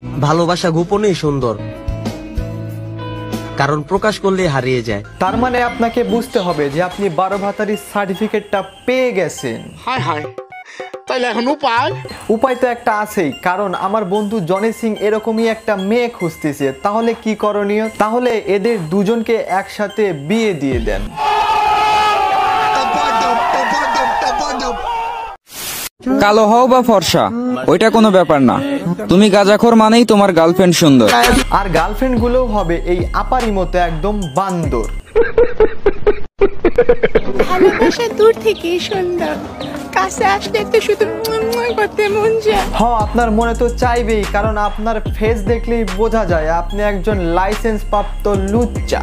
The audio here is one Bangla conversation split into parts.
ভালোবাসা গোপনেই সুন্দর, কারণ প্রকাশ করলে হারিয়ে যায়। তার মানে আপনাকে বুঝতে হবে যে আপনি 12 ভাতারির সার্টিফিকেটটা পেয়ে গেছেন। হায় হায়, তাইলে এখন উপায়? উপায় তো একটা আছেই, কারণ আমার বন্ধু জনি সিং এরকমই একটা মেয়ে খুঁজতেছে। তাহলে কি করণীয়? তাহলে এদের দুজনকে একসাথে বিয়ে দিয়ে দেন। কালো হও বা ফর্সা ওইটা কোনো ব্যাপার না, তুমি গাঁজাখোর মানেই তোমার গার্লফ্রেন্ড সুন্দর। আর গার্লফ্রেন্ড গুলোও হবে এই আপারি মতো একদম বান্দর। ভালোবাসা দূর থেকেই সুন্দর, কাছে আসলে একটু শুধু করতে মন যায়। আপনার মনে তো চাইবেই, কারণ আপনার ফেস দেখলেই বোঝা যায় আপনি একজন লাইসেন্স প্রাপ্ত লুচ্চা।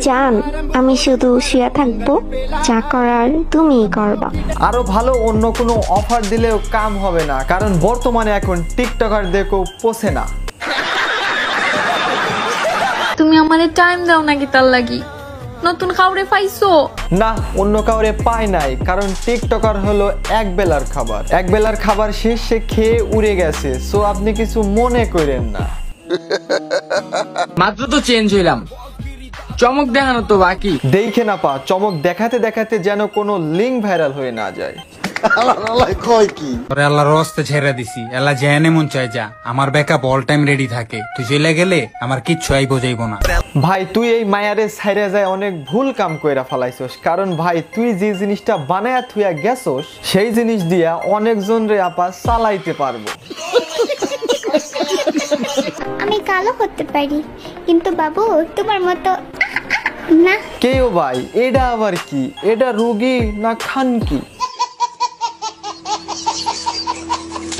জান, আমি শুধু শুয়ে থাকবো, যা করার তুমিই করবা। আরো ভালো অন্য কোনো অফার দিলেও কাম হবে না, কারণ বর্তমানে এখন টিকটকার দেখো পোষে না। তুমি আমারে টাইম দাও নাকি তার লাগি? নতুন কাউরে পাইছো? না, অন্য কাউরে পায় নাই, কারণ টিকটকার হলো এক বেলার খাবার। এক বেলার খাবার শেষ, সে খেয়ে উড়ে গেছে। সো আপনি কিছু মনে করেন না। মাত্র তো চেঞ্জ হইলাম, চমক দেখানো তো বাকি। দেখে না পা, চমক দেখাতে দেখাতে যেন কোনো লিঙ্ক ভাইরাল হয়ে না যায়। আল্লাহর রাস্তে ছেড়ে দিছি, আল্লাহ যেনে মন চাই যা, আমার ব্যাকআপ অল টাইম রেডি থাকে। তুই চলে গেলে আমার কিচ্ছু আই বোঝাইবো না। ভাই তুই এই মায়ারে ছাইরা যায় অনেক ভুল কাম কইরা ফেলাইছস, কারণ ভাই তুই যে জিনিসটা বানায়া থুয়া গেছস সেই জিনিস দিয়া অনেকজন রে আপা চালাইতে পারবো। আমি কালো হতে পারি, কিন্তু বাবু তোমার মতো না। কেউ ভাই, এটা আবার কি? এটা রোগী না খান কি?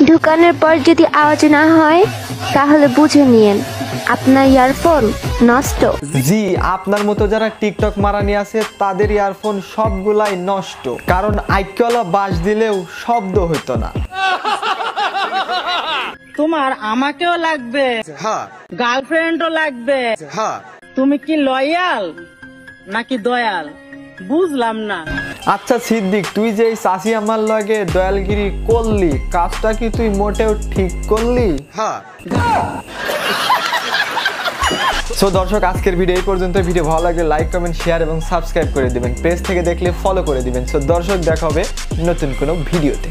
ঢুকানোর পর যদি আওয়াজ না হয় তাহলে বুঝে নিয়েন আপনার ইয়ারফোন নষ্ট। জি, আপনার মতো যারা টিকটক মারানি আছে তাদের ইয়ারফোন সবগুলাই নষ্ট, কারণ আইকলা বাস দিলেও শব্দ হইতো না। তোমার আমাকেও লাগবে, গার্লফ্রেন্ডও লাগবে। তুমি কি লয়াল নাকি দয়াল বুঝলাম না। আচ্ছা সিদ্দিক, তুই যে এই চাষি আমার লগে দয়ালগিরি করলি, কাজটা কি তুই মোটেও ঠিক করলি? সো দর্শক, আজকের ভিডিও এই পর্যন্ত। ভিডিও ভালো লাগলে লাইক, কমেন্ট, শেয়ার এবং সাবস্ক্রাইব করে দিবেন। পেজ থেকে দেখলে ফলো করে দিবেন। সো দর্শক, দেখা হবে নতুন কোনো ভিডিওতে।